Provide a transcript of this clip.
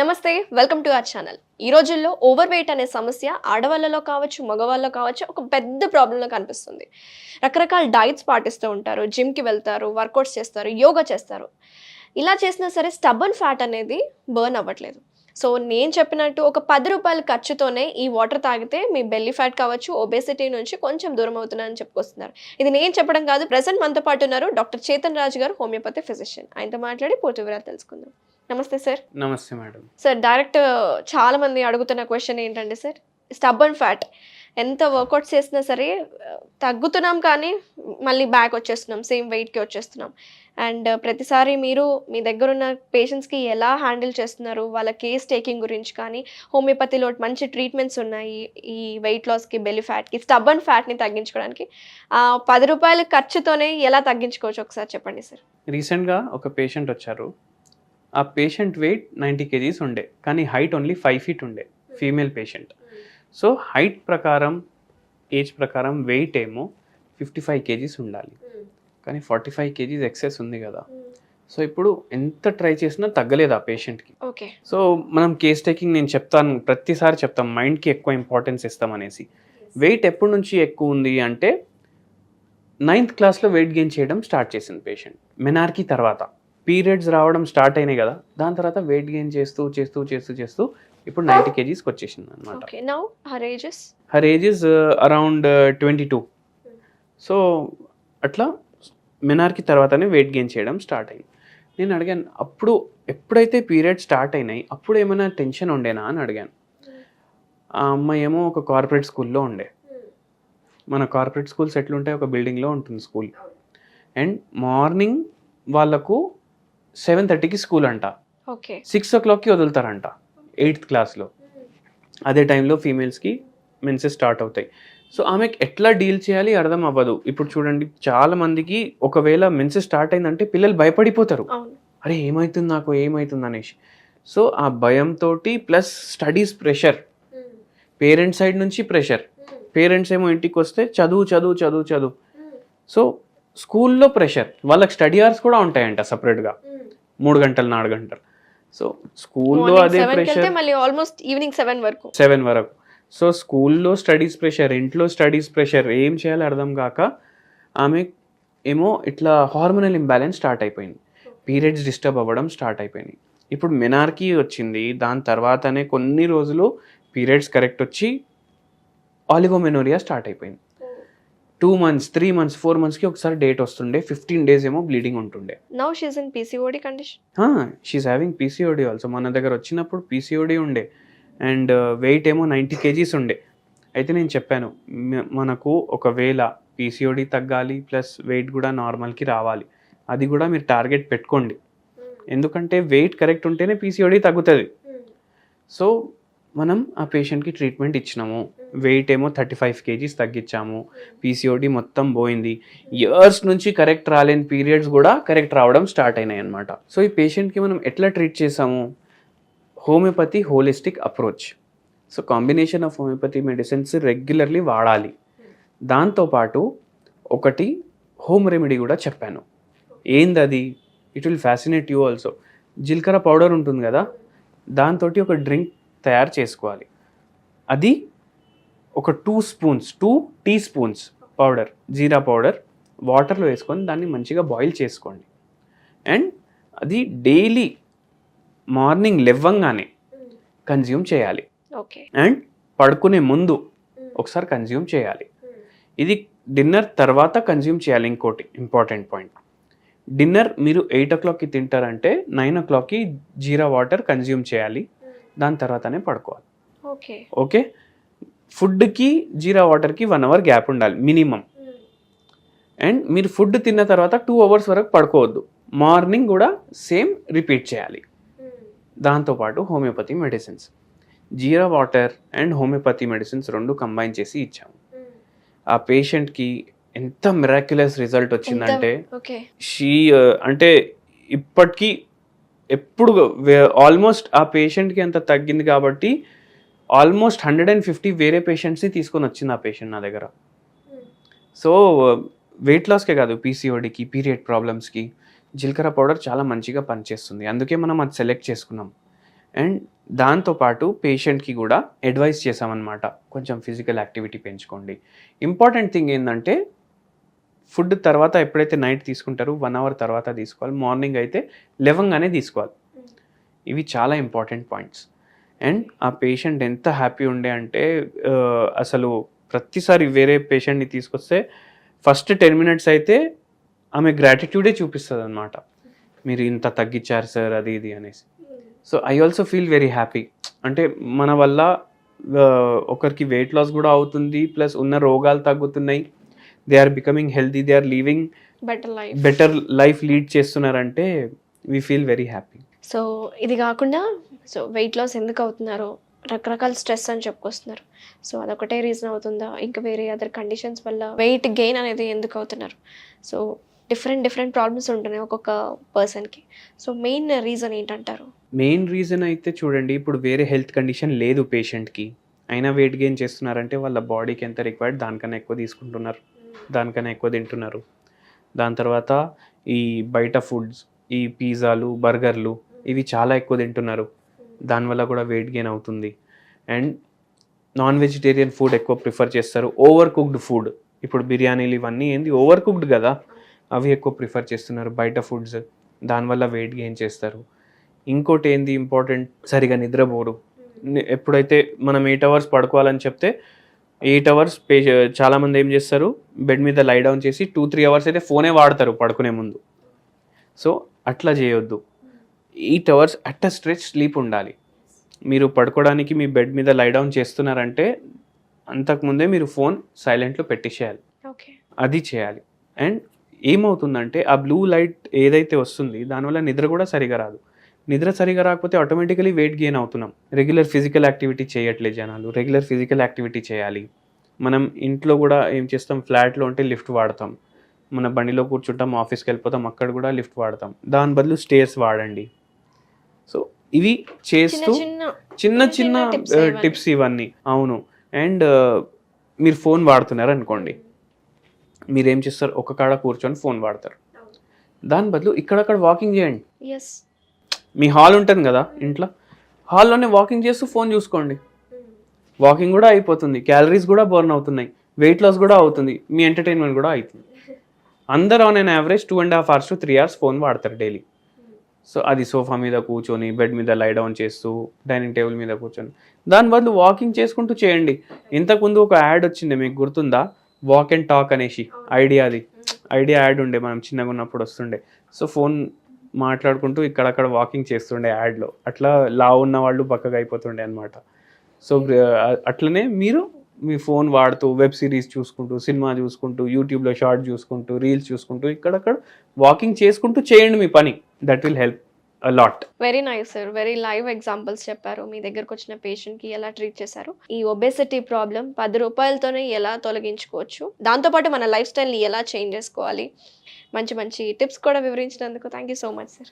నమస్తే, welcome to our channel. ఈ రోజుల్లో ఓవర్ వెయిట్ అనే సమస్య ఆడవాళ్ళలో కావచ్చు, మగవాళ్ళలో కావచ్చు ఒక పెద్ద ప్రాబ్లంలో కనిపిస్తుంది. రకరకాల డైట్స్ పాటిస్తూ ఉంటారు, జిమ్కి వెళ్తారు, వర్కౌట్స్ చేస్తారు, యోగా చేస్తారు. ఇలా చేసినా సరే స్టబ్బర్న్ ఫ్యాట్ అనేది బర్న్ అవ్వట్లేదు. సో నేను చెప్పినట్టు ఒక ₹10 ఖర్చుతోనే ఈ వాటర్ తాగితే మీ బెల్లీ ఫ్యాట్ కావచ్చు, ఒబేసిటీ నుంచి కొంచెం దూరం అవుతున్నారని చెప్పుకొస్తున్నారు. ఇది నేను చెప్పడం కాదు, ప్రెసెంట్ మనతో పాటు ఉన్నారు డాక్టర్ చేతన్ రాజ్ గారు, హోమియోపతి ఫిజిషియన్. ఆయనతో మాట్లాడి పూర్తి వివరాలు తెలుసుకుందాం. నమస్తే సార్. నమస్తే మేడం. సార్, డైరెక్ట్ చాలా మంది అడుగుతున్న క్వశ్చన్ ఏంటంటే సార్, స్టబ్బర్న్ ఫ్యాట్ ఎంత వర్కౌట్స్ చేసినా సరే తగ్గుతున్నాం, కానీ మళ్ళీ బ్యాక్ వచ్చేస్తున్నాం, సేమ్ వెయిట్కి వచ్చేస్తున్నాం. అండ్ ప్రతిసారి మీరు మీ దగ్గర ఉన్న పేషెంట్స్కి ఎలా హ్యాండిల్ చేస్తున్నారు, వాళ్ళ కేస్ టేకింగ్ గురించి కానీ, హోమియోపతిలో మంచి ట్రీట్మెంట్స్ ఉన్నాయి ఈ వెయిట్ లాస్కి, బెల్లీ ఫ్యాట్కి, స్టబ్బర్న్ ఫ్యాట్ని తగ్గించుకోవడానికి. ఆ ₹10 ఖర్చుతోనే ఎలా తగ్గించుకోవచ్చు ఒకసారి చెప్పండి సార్. రీసెంట్గా ఒక పేషెంట్ వచ్చారు. ఆ పేషెంట్ వెయిట్ 90 kgs ఉండే, కానీ హైట్ ఓన్లీ 5 feet ఉండే, ఫీమేల్ పేషెంట్. సో హైట్ ప్రకారం, ఏజ్ ప్రకారం వెయిట్ ఏమో 55 kgs ఉండాలి, కానీ 45 kgs ఎక్సెస్ ఉంది కదా. సో ఇప్పుడు ఎంత ట్రై చేసినా తగ్గలేదు ఆ పేషెంట్కి. ఓకే. సో మనం కేస్ టేకింగ్ నేను చెప్తాను, ప్రతిసారి చెప్తాం మైండ్కి ఎక్కువ ఇంపార్టెన్స్ ఇస్తాం అనేసి. వెయిట్ ఎప్పటి నుంచి ఎక్కువ ఉంది అంటే 9th క్లాస్లో వెయిట్ గెయిన్ చేయడం స్టార్ట్ చేసింది పేషెంట్. మెనార్కీ తర్వాత పీరియడ్స్ రావడం స్టార్ట్ అయినాయి కదా, దాని తర్వాత వెయిట్ గెయిన్ చేస్తూ చేస్తూ చేస్తూ చేస్తూ ఇప్పుడు 90 kgsకి వచ్చేసింది అనమాట. Okay. Now her age is around 22. So అట్లా మెనార్కీ తర్వాతనే వెయిట్ గెయిన్ చేయడం స్టార్ట్ అయింది. నేను అడిగాను, అప్పుడు ఎప్పుడైతే పీరియడ్ స్టార్ట్ అయినాయి అప్పుడు ఏమైనా టెన్షన్ ఉండేనా అని అడిగాను. ఆ అమ్మాయి ఏమో ఒక కార్పొరేట్ స్కూల్లో ఉండే. మన కార్పొరేట్ స్కూల్స్ ఎట్లుంటాయి, ఒక బిల్డింగ్లో ఉంటుంది స్కూల్. అండ్ మార్నింగ్ వాళ్ళకు 7:30కి స్కూల్ అంట, ఓకే, 6 o'clockకి వదులుతారంట 8th క్లాస్లో. అదే టైంలో ఫీమేల్స్కి మెన్సెస్ స్టార్ట్ అవుతాయి. సో ఆమెకి ఎట్లా డీల్ చేయాలి అర్థం అవ్వదు. ఇప్పుడు చూడండి, చాలా మందికి ఒకవేళ మెన్సెస్ స్టార్ట్ అయిందంటే పిల్లలు భయపడిపోతారు, అరే ఏమవుతుంది నాకు, ఏమవుతుంది అనేసి. సో ఆ భయంతో plus studies pressure, parents side నుంచి ప్రెషర్. పేరెంట్స్ ఏమో ఇంటికి వస్తే చదువు చదువు చదువు చదువు. సో స్కూల్లో ప్రెషర్, వాళ్ళకి స్టడీ అవర్స్ కూడా ఉంటాయంట సపరేట్గా, 3 గంటలు 4 గంటలు. సో స్కూల్లో అదే ప్రెషర్, ఆల్మోస్ట్ ఈవినింగ్ 7 వరకు. సో స్కూల్లో స్టడీస్ ప్రెషర్, ఇంట్లో స్టడీస్ ప్రెషర్, ఏం చేయాలో అర్థం కాక ఆమె ఏమో ఇట్లా హార్మోనల్ ఇంబ్యాలెన్స్ స్టార్ట్ అయిపోయింది, పీరియడ్స్ డిస్టర్బ్ అవ్వడం స్టార్ట్ అయిపోయినాయి. ఇప్పుడు మెనార్కీ వచ్చింది, దాని తర్వాతనే కొన్ని రోజులు పీరియడ్స్ కరెక్ట్ వచ్చి ఆలిగోమెనోరియా స్టార్ట్ అయిపోయింది. 2 months, 3 months, 4 monthsకి ఒకసారి డేట్ వస్తుండే, 15 days ఏమో బ్లీడింగ్ ఉంటుండే. Now she is in PCOD condition. She is having PCOD also. మన దగ్గర వచ్చినప్పుడు PCOD ఉండే అండ్ వెయిట్ ఏమో 90 kgs ఉండే. అయితే నేను చెప్పాను, మనకు ఒకవేళ PCOD తగ్గాలి ప్లస్ వెయిట్ కూడా నార్మల్కి రావాలి, అది కూడా మీరు టార్గెట్ పెట్టుకోండి. ఎందుకంటే వెయిట్ కరెక్ట్ ఉంటేనే PCOD తగ్గుతుంది. సో మనం ఆ పేషెంట్కి ట్రీట్మెంట్ ఇచ్చినాము, వెయిట్ ఏమో 35 kgs తగ్గించాము, PCOD మొత్తం పోయింది. ఇయర్స్ నుంచి కరెక్ట్ రాలేని పీరియడ్స్ కూడా కరెక్ట్ రావడం స్టార్ట్ అయినాయి అనమాట. సో ఈ పేషెంట్కి మనం ఎట్లా ట్రీట్ చేసాము, homeopathy holistic approach. So combination of homeopathy medicines regularly వాడాలి. దాంతోపాటు ఒకటి హోమ్ రెమెడీ కూడా చెప్పాను. ఏంది అది, it will fascinate you also. జీలకర్ర పౌడర్ ఉంటుంది కదా, దాంతో ఒక డ్రింక్ తయారు చేసుకోవాలి. అది ఒక 2 teaspoons పౌడర్, జీరా పౌడర్ వాటర్లో వేసుకొని దాన్ని మంచిగా బాయిల్ చేసుకోండి. అండ్ అది డైలీ మార్నింగ్ లేవగానే కన్జ్యూమ్ చేయాలి. ఓకే. అండ్ పడుకునే ముందు ఒకసారి కన్జ్యూమ్ చేయాలి. ఇది డిన్నర్ తర్వాత కన్జ్యూమ్ చేయాలి. ఇంకోటి ఇంపార్టెంట్ పాయింట్, డిన్నర్ మీరు 8 o'clockకి తింటారంటే 9 o'clockకి జీరా వాటర్ కన్జ్యూమ్ చేయాలి, దాని తర్వాతనే పడుకోవాలి. ఓకే. ఓకే. ఫుడ్కి జీరా వాటర్కి 1 hour గ్యాప్ ఉండాలి మినిమం. అండ్ మీరు ఫుడ్ తిన్న తర్వాత 2 hours వరకు పడుకోవద్దు. మార్నింగ్ కూడా సేమ్ రిపీట్ చేయాలి. దాంతోపాటు homeopathy medicines, jeera water and homeopathy medicines 2 combine చేసి ఇచ్చాము. ఆ పేషెంట్కి ఎంత మిరాక్యులస్ రిజల్ట్ వచ్చిందంటే, అంటే ఇప్పటికీ ఎప్పుడు ఆల్మోస్ట్ ఆ పేషెంట్కి ఎంత తగ్గింది కాబట్టి ఆల్మోస్ట్ 150 వేరే పేషెంట్స్ని తీసుకొని వచ్చింది ఆ పేషెంట్ నా దగ్గర. సో వెయిట్ లాస్కే కాదు, PCODకి, పీరియడ్ ప్రాబ్లమ్స్కి జీలకర్ర పౌడర్ చాలా మంచిగా పనిచేస్తుంది. అందుకే మనం అది సెలెక్ట్ చేసుకున్నాం. అండ్ దాంతోపాటు పేషెంట్కి కూడా అడ్వైస్ చేసామన్నమాట, కొంచెం ఫిజికల్ యాక్టివిటీ పెంచుకోండి. ఇంపార్టెంట్ థింగ్ ఏంటంటే ఫుడ్ తర్వాత ఎప్పుడైతే నైట్ తీసుకుంటారో 1 అవర్ తర్వాత తీసుకోవాలి, మార్నింగ్ అయితే లేవంగానే తీసుకోవాలి. ఇవి చాలా ఇంపార్టెంట్ పాయింట్స్. అండ్ ఆ పేషెంట్ ఎంత హ్యాపీ ఉండే అంటే అసలు ప్రతిసారి వేరే పేషెంట్ని తీసుకొస్తే ఫస్ట్ 10 మినిట్స్ అయితే ఆమె గ్రాటిట్యూడే చూపిస్తుంది అనమాట, మీరు ఇంత తగ్గించారు సార్ అది ఇది అనేసి. So I also feel very happy. అంటే మన వల్ల ఒకరికి వెయిట్ లాస్ కూడా అవుతుంది, ప్లస్ ఉన్న రోగాలు తగ్గుతున్నాయి, they are becoming healthy, they are living better life lead చేస్తున్నారంటే we feel very happy. So ఇది కాకుండా సో వెయిట్ లాస్ ఎందుకు అవుతున్నారో, రకరకాల స్ట్రెస్ అని చెప్పుకొస్తున్నారు. సో అదొకటే రీజన్ అవుతుందా, ఇంకా వేరే అదర్ కండిషన్స్ వల్ల వెయిట్ గెయిన్ అనేది ఎందుకు అవుతున్నారు? సో డిఫరెంట్ ప్రాబ్లమ్స్ ఉంటున్నాయి ఒక్కొక్క పర్సన్కి. సో మెయిన్ రీజన్ ఏంటంటారు? మెయిన్ రీజన్ అయితే చూడండి, ఇప్పుడు వేరే హెల్త్ కండిషన్ లేదు పేషెంట్కి, అయినా వెయిట్ గెయిన్ చేస్తున్నారంటే వాళ్ళ బాడీకి ఎంత రిక్వైర్డ్ దానికన్నా ఎక్కువ తీసుకుంటున్నారు, దానికన్నా ఎక్కువ తింటున్నారు. దాని తర్వాత ఈ బయట ఫుడ్స్, ఈ పిజ్జాలు, బర్గర్లు ఇవి చాలా ఎక్కువ తింటున్నారు, దానివల్ల కూడా వెయిట్ గెయిన్ అవుతుంది. అండ్ నాన్ వెజిటేరియన్ ఫుడ్ ఎక్కువ ప్రిఫర్ చేస్తారు, ఓవర్ కుక్డ్ ఫుడ్, ఇప్పుడు బిర్యానీలు ఇవన్నీ ఏంది ఓవర్ కుక్డ్ కదా, అవి ఎక్కువ ప్రిఫర్ చేస్తున్నారు బయట ఫుడ్స్, దానివల్ల వెయిట్ గెయిన్ చేస్తారు. ఇంకోటి ఏంది ఇంపార్టెంట్, సరిగా నిద్రపోరు. ఎప్పుడైతే మనం 8 అవర్స్ పడుకోవాలని చెప్తే 8 అవర్స్ చాలామంది ఏం చేస్తారు, బెడ్ మీద లై డౌన్ చేసి 2-3 అవర్స్ అయితే ఫోనే వాడతారు పడుకునే ముందు. సో అట్లా చేయొద్దు. 8 hours at a stretch sleep ఉండాలి. మీరు పడుకోవడానికి మీ బెడ్ మీద లై డౌన్ చేస్తున్నారంటే అంతకుముందే మీరు ఫోన్ సైలెంట్లో పెట్టేసేయాలి, ఓకే, అది చేయాలి. అండ్ ఏమవుతుందంటే ఆ బ్లూ లైట్ ఏదైతే వస్తుంది దానివల్ల నిద్ర కూడా సరిగా రాదు. నిద్ర సరిగా రాకపోతే ఆటోమేటికలీ వెయిట్ గెయిన్ అవుతున్నాం. రెగ్యులర్ ఫిజికల్ యాక్టివిటీ చేయట్లేదు జనాలు, రెగ్యులర్ ఫిజికల్ యాక్టివిటీ చేయాలి. మనం ఇంట్లో కూడా ఏం చేస్తాం, ఫ్లాట్లో ఉంటే లిఫ్ట్ వాడతాం, మన బండిలో కూర్చుంటాం, ఆఫీస్కి వెళ్ళిపోతాం, అక్కడ కూడా లిఫ్ట్ వాడతాం, దాని బదులు స్టేర్స్ వాడండి. సో ఇవి చేస్తూ చిన్న చిన్న టిప్స్ ఇవన్నీ. అవును. అండ్ మీరు ఫోన్ వాడుతున్నారు అనుకోండి, మీరు ఏం చేస్తారు, ఒక కాడ కూర్చొని ఫోన్ వాడతారు, దాని బదులు ఇక్కడక్కడ వాకింగ్ చేయండి. మీ హాల్ ఉంటుంది కదా ఇంట్లో, హాల్లోనే వాకింగ్ చేస్తూ ఫోన్ చూసుకోండి, వాకింగ్ కూడా అయిపోతుంది, క్యాలరీస్ కూడా బర్న్ అవుతున్నాయి, వెయిట్ లాస్ కూడా అవుతుంది, మీ ఎంటర్టైన్మెంట్ కూడా అవుతుంది. అందరూ on an average 2.5 hours to 3 hours phone వాడతారు డైలీ. సో అది సోఫా మీద కూర్చొని, బెడ్ మీద లై డౌన్ చేస్తూ, డైనింగ్ టేబుల్ మీద కూర్చొని, దాని బదులు వాకింగ్ చేసుకుంటూ చేయండి. ఇంతకుముందు ఒక యాడ్ వచ్చింది, మీకు గుర్తుందా, వాక్ అండ్ టాక్ అనేసి, ఐడియా యాడ్ ఉండే, మనం చిన్నగా ఉన్నప్పుడు వస్తుండే. సో ఫోన్ మాట్లాడుకుంటూ ఇక్కడక్కడ వాకింగ్ చేస్తుండే యాడ్లో, అట్లా లావు ఉన్న వాళ్ళు బక్కగా అయిపోతుండే అనమాట. సో అట్లనే మీరు మీ ఫోన్ వాడుతూ, వెబ్ సిరీస్ చూసుకుంటూ, సినిమా చూసుకుంటూ, యూట్యూబ్లో షార్ట్ చూసుకుంటూ, రీల్స్ చూసుకుంటూ, ఇక్కడక్కడ వాకింగ్ చేసుకుంటూ చేయండి మీ పని, that will help a lot. Very nice sir, very live examples చెప్పారు. మీ దగ్గరకు వచ్చిన పేషెంట్కి ఎలా ట్రీట్ చేశారు, ఈ ఒబేసిటీ ప్రాబ్లం 10 రూపాయలతోనే ఎలా తొలగించుకోవచ్చు, దాంతోపాటు మన లైఫ్ స్టైల్ని ఎలా చేంజ్ చేసుకోవాలి, మంచి టిప్స్ కూడా వివరించినందుకు thank you so much sir.